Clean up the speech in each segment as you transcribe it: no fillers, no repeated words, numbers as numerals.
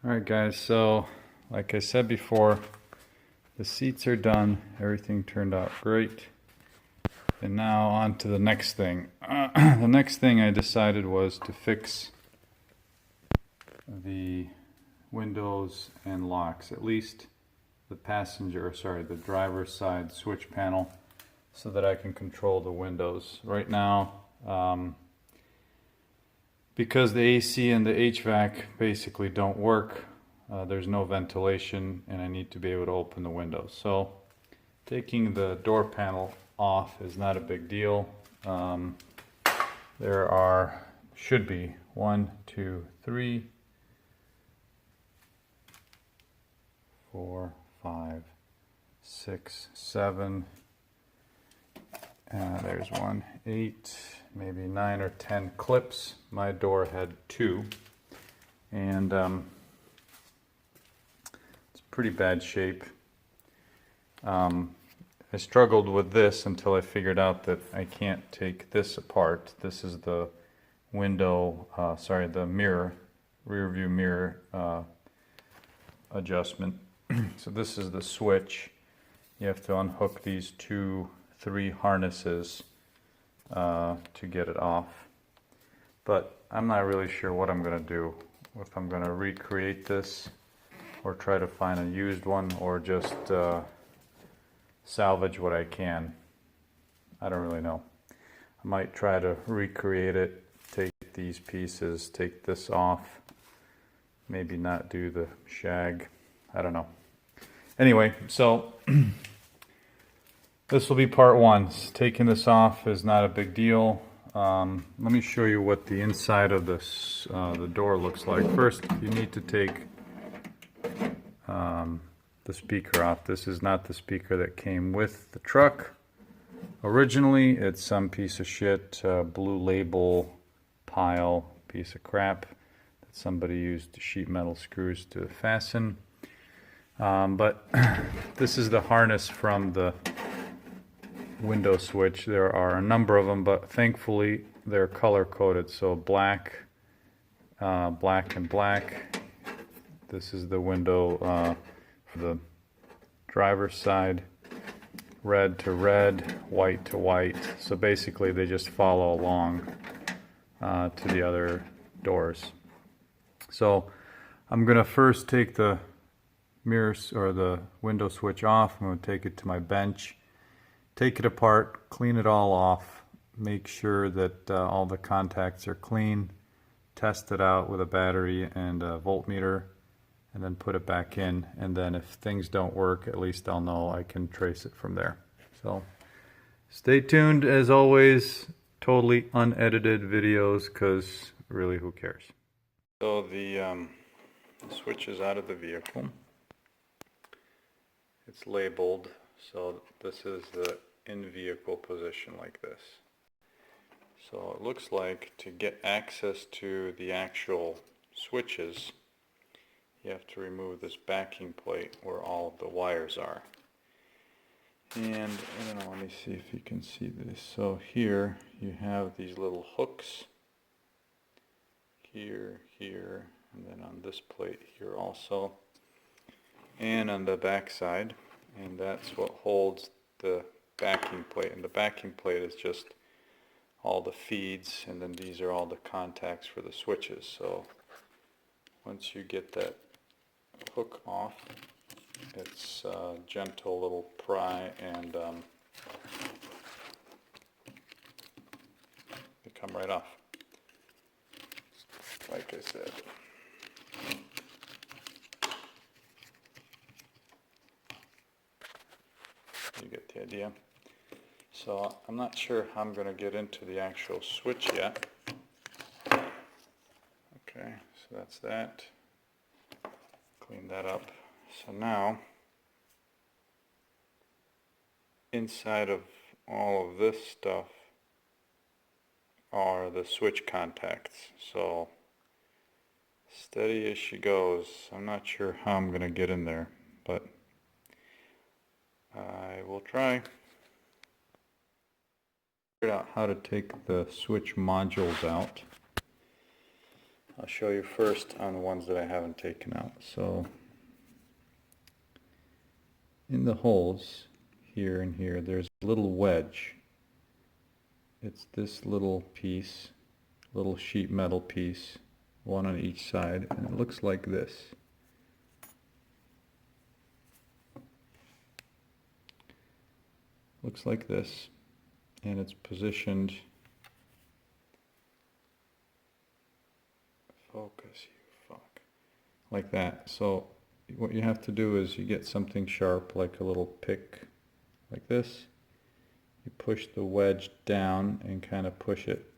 Alright guys, so like I said before, the seats are done, everything turned out great. And now on to the next thing. The next thing I decided was to fix the windows and locks, at least the the driver's side switch panel, so that I can control the windows. Right now, because the AC and the HVAC basically don't work, there's no ventilation and I need to be able to open the windows. So taking the door panel off is not a big deal. Should be 1, 2, 3, 4, 5, 6, 7. There's 1, 8, maybe 9 or 10 clips. My door had 2, and it's pretty bad shape. I struggled with this until I figured out that I can't take this apart. This is the window, the mirror, rear view mirror adjustment. So this is the switch. You have to unhook these 3 harnesses to get it off. But I'm not really sure what I'm going to do. If I'm going to recreate this or try to find a used one or just salvage what I can. I don't really know. I might try to recreate it, take these pieces, take this off, maybe not do the shag. I don't know. Anyway, so this will be part 1. Taking this off is not a big deal. Let me show you what the inside of this the door looks like. First, you need to take the speaker off. This is not the speaker that came with the truck. Originally, it's some piece of shit, blue label pile, piece of crap that somebody used sheet metal screws to fasten. But this is the harness from the window switch. There are a number of them, but thankfully they're color coded. So black, black and black. This is the window for the driver's side, red to red, white to white. So basically they just follow along to the other doors. So I'm gonna first take the mirrors or the window switch off. I'm gonna take it to my bench, take it apart, clean it all off, make sure that all the contacts are clean, test it out with a battery and a voltmeter, and then put it back in. And then if things don't work, at least I'll know I can trace it from there. So stay tuned. As always, totally unedited videos, because really, who cares? So the switch is out of the vehicle. It's labeled, so this is the in-vehicle position like this. So it looks like to get access to the actual switches, you have to remove this backing plate where all of the wires are. And I don't know, let me see if you can see this. So here you have these little hooks, here, here, and then on this plate here also, and on the back side, and that's what holds the backing plate. And the backing plate is just all the feeds, and then these are all the contacts for the switches. So once you get that hook off, it's a gentle little pry, and they come right off, like I said. You get the idea. So I'm not sure how I'm going to get into the actual switch yet. Okay, so that's that. Clean that up. So now, inside of all of this stuff are the switch contacts. So steady as she goes. I'm not sure how I'm going to get in there, but I will try. Figured out how to take the switch modules out. I'll show you first on the ones that I haven't taken out. So in the holes here and here, there's a little wedge. It's this little piece, little sheet metal piece, one on each side, and it looks like this. Looks like this, and it's positioned, focus you fuck, like that. So what you have to do is you get something sharp, like a little pick, like this. You push the wedge down and kind of push it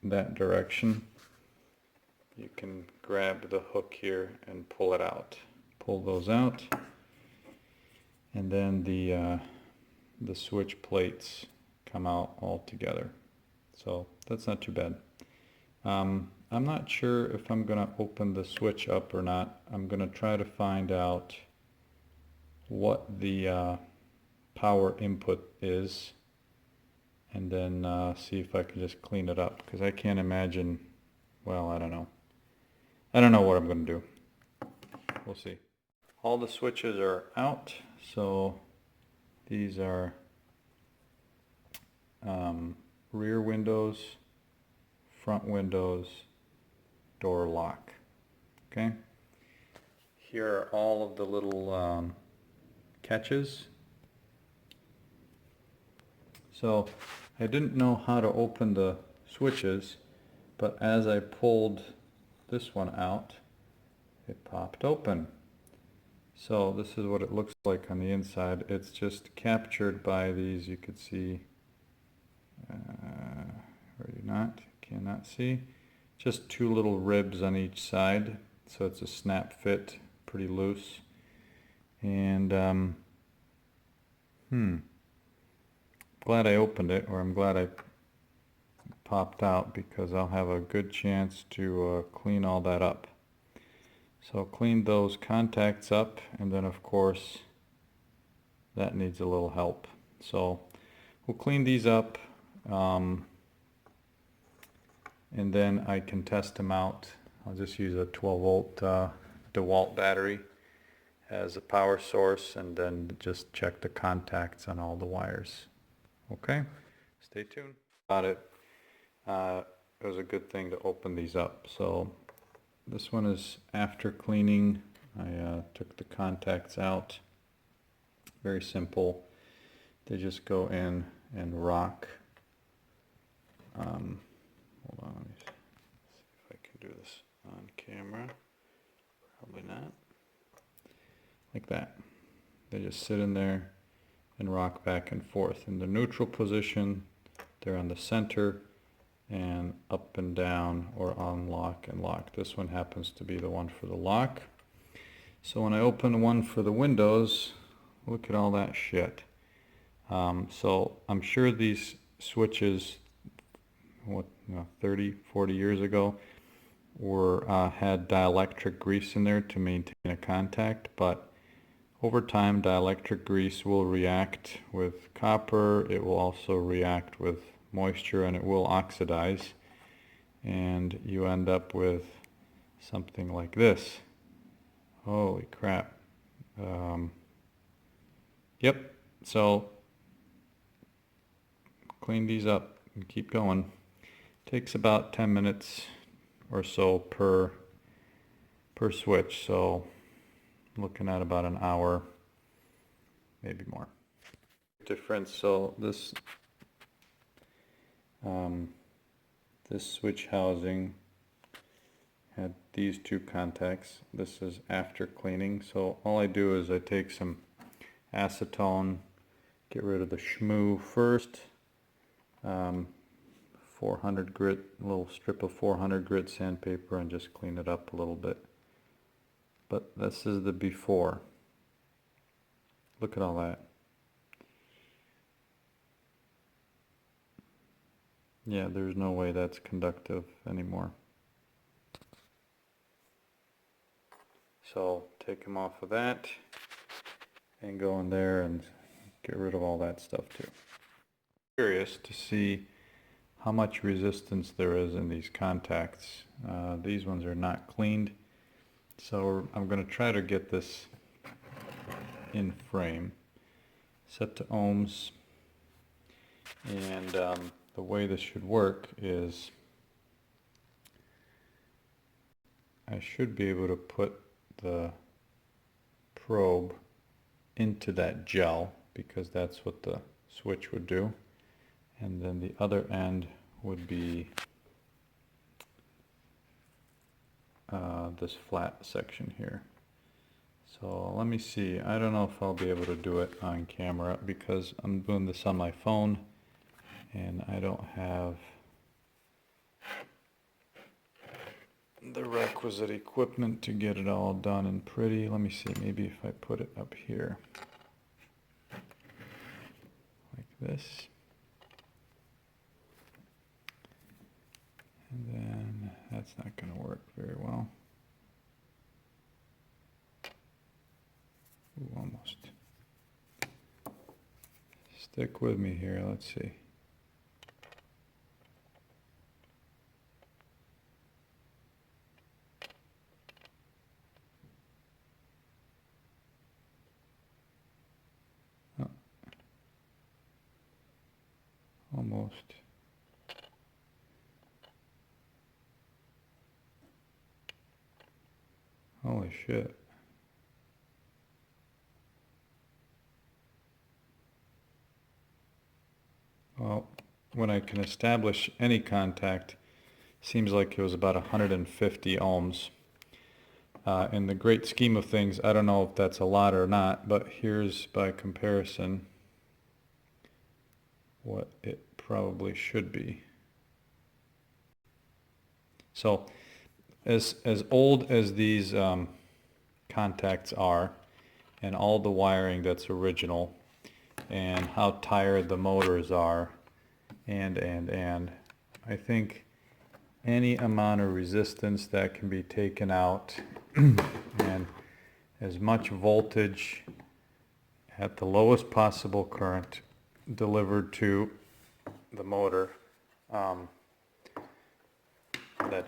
that direction. You can grab the hook here and pull it out. Pull those out, and then the switch plates come out all together. So that's not too bad. I'm not sure if I'm going to open the switch up or not. I'm going to try to find out what the power input is, and then see if I can just clean it up, because I can't imagine, well, I don't know. I don't know what I'm going to do. We'll see. All the switches are out, so these are rear windows, front windows, door lock. Okay. Here are all of the little catches. So I didn't know how to open the switches, but as I pulled this one out, it popped open. So this is what it looks like on the inside. It's just captured by these, you could see, or you not, cannot see, just two little ribs on each side. So it's a snap fit, pretty loose. And glad I opened it, or I'm glad I popped out, because I'll have a good chance to clean all that up. So clean those contacts up, and then of course that needs a little help. So we'll clean these up, and then I can test them out. I'll just use a 12 volt dewalt battery as a power source, and then just check the contacts on all the wires. Okay, stay tuned. About it. It was a good thing to open these up. So this one is after cleaning. I took the contacts out. Very simple. They just go in and rock. Hold on, let me see if I can do this on camera. Probably not. Like that. They just sit in there and rock back and forth. In the neutral position, they're on the center, and up and down, or on lock and lock. This one happens to be the one for the lock. So when I open one for the windows, look at all that shit. So I'm sure these switches, 30, 40 years ago, were had dielectric grease in there to maintain a contact, but over time dielectric grease will react with copper. It will also react with moisture, and it will oxidize, and you end up with something like this. Holy crap. Yep, so clean these up and keep going. Takes about 10 minutes or so per switch, so looking at about an hour, maybe more. Difference. So this this switch housing had these two contacts. This is after cleaning. So all I do is I take some acetone, get rid of the shmoo first, 400 grit, a little strip of 400 grit sandpaper, and just clean it up a little bit. But this is the before. Look at all that. Yeah, there's no way that's conductive anymore. So take them off of that and go in there and get rid of all that stuff too. Curious to see how much resistance there is in these contacts. These ones are not cleaned, so I'm going to try to get this in frame, set to ohms, and the way this should work is I should be able to put the probe into that gel, because that's what the switch would do, and then the other end would be this flat section here. So let me see, I don't know if I'll be able to do it on camera because I'm doing this on my phone and I don't have the requisite equipment to get it all done and pretty. Let me see, maybe if I put it up here like this, and then that's not going to work very well. Ooh, almost. Stick with me here, let's see. Oh. Almost. Holy shit. Well, when I can establish any contact, seems like it was about 150 ohms. In the great scheme of things, I don't know if that's a lot or not, but here's by comparison what it probably should be. So as old as these contacts are, and all the wiring that's original, and how tired the motors are, and I think any amount of resistance that can be taken out and as much voltage at the lowest possible current delivered to the motor, that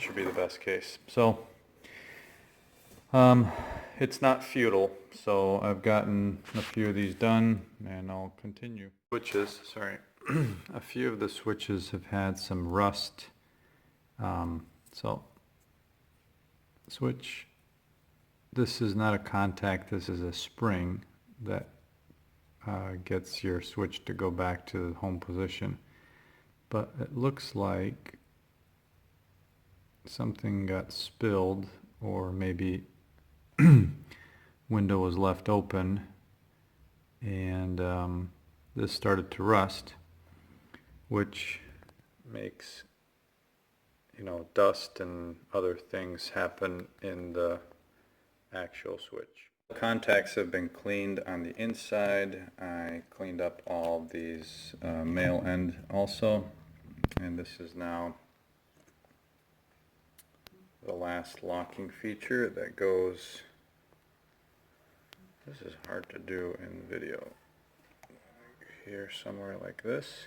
should be the best case. So it's not futile, so I've gotten a few of these done and I'll continue. Switches, sorry, a few of the switches have had some rust. So switch, this is not a contact, this is a spring that gets your switch to go back to the home position, but it looks like something got spilled, or maybe window was left open and this started to rust, which makes, you know, dust and other things happen in the actual switch. The contacts have been cleaned on the inside. I cleaned up all these male end also, and this is now the last locking feature that goes, this is hard to do in video, here somewhere like this.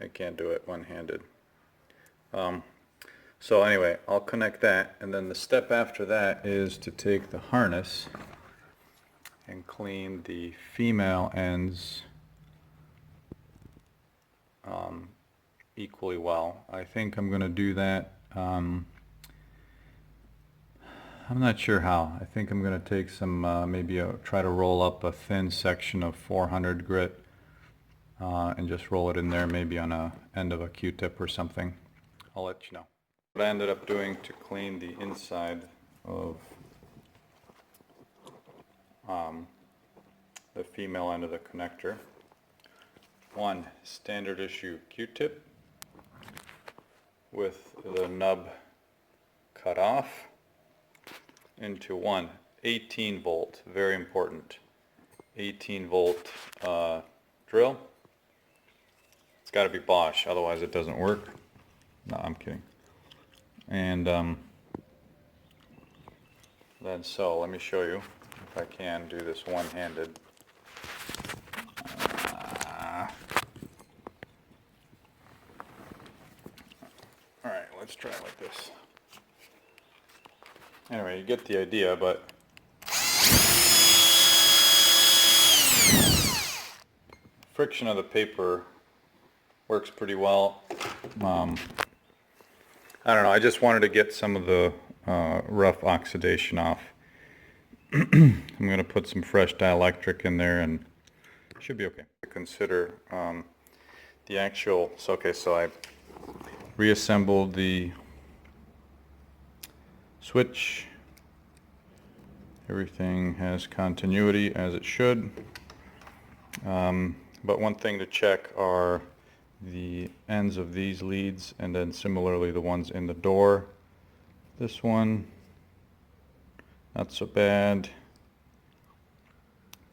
I can't do it one-handed. So anyway, I'll connect that, and then the step after that is to take the harness and clean the female ends equally well. I think I'm going to do that. I'm not sure how. I think I'm going to take some, maybe try to roll up a thin section of 400 grit and just roll it in there, maybe on a end of a Q-tip or something. I'll let you know. What I ended up doing to clean the inside of the female end of the connector. One standard issue Q-tip with the nub cut off into one 18 volt, very important, 18 volt drill. It's got to be Bosch, otherwise it doesn't work. No, I'm kidding. And then so let me show you if I can do this one-handed. Let's try it like this. Anyway, you get the idea, but friction of the paper works pretty well. I don't know, I just wanted to get some of the rough oxidation off. I'm going to put some fresh dielectric in there and it should be okay. Consider the actual, so I reassembled the switch. Everything has continuity as it should. But one thing to check are the ends of these leads, and then similarly the ones in the door. This one, not so bad,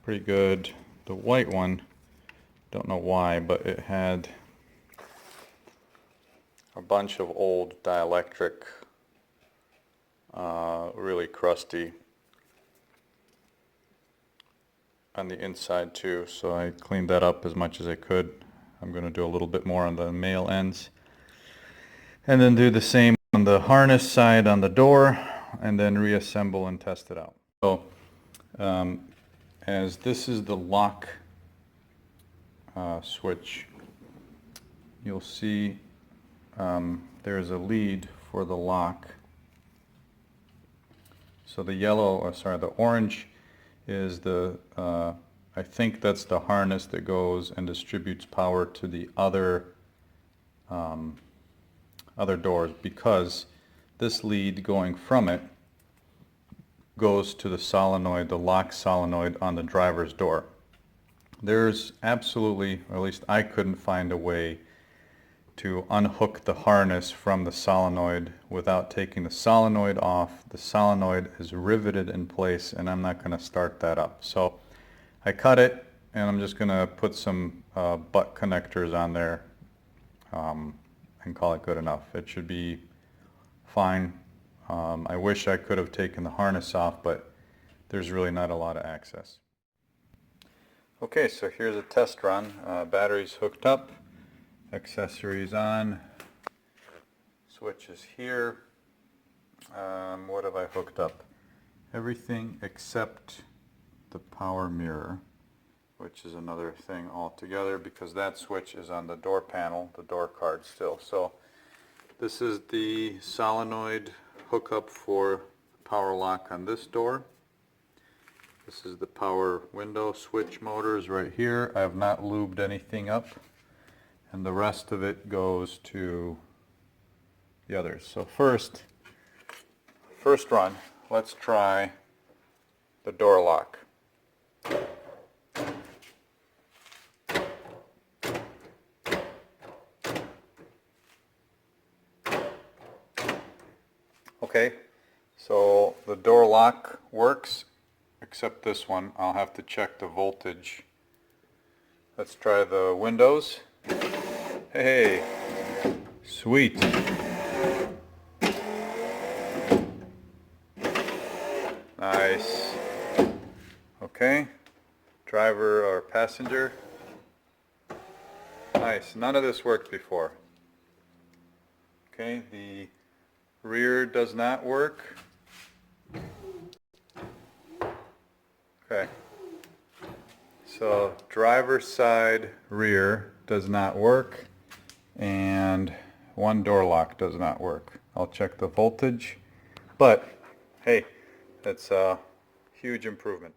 pretty good. The white one, don't know why, but it had a bunch of old dielectric, really crusty on the inside too, so I cleaned that up as much as I could. I'm going to do a little bit more on the male ends and then do the same on the harness side on the door and then reassemble and test it out. So as this is the lock switch, you'll see there's a lead for the lock. So the yellow, or sorry, the orange is the I think that's the harness that goes and distributes power to the other doors, because this lead going from it goes to the solenoid, the lock solenoid on the driver's door. There's absolutely, or at least I couldn't find a way to unhook the harness from the solenoid without taking the solenoid off. The solenoid is riveted in place and I'm not going to start that up. So I cut it and I'm just going to put some butt connectors on there and call it good enough. It should be fine. I wish I could have taken the harness off, but there's really not a lot of access. Okay, so here's a test run. Batteries hooked up, accessories on, switch is here. What have I hooked up? Everything except the power mirror, which is another thing altogether because that switch is on the door panel, the door card still. So this is the solenoid hookup for power lock on this door. This is the power window switch motors right here. I have not lubed anything up, and the rest of it goes to the others. So first run, let's try the door lock. Okay, so the door lock works, except this one. I'll have to check the voltage. Let's try the windows. Hey, sweet. Nice. Okay, driver or passenger. Nice, none of this worked before. Okay, the rear does not work. Okay, so driver's side rear does not work, and one door lock does not work. I'll check the voltage, but hey, that's a huge improvement.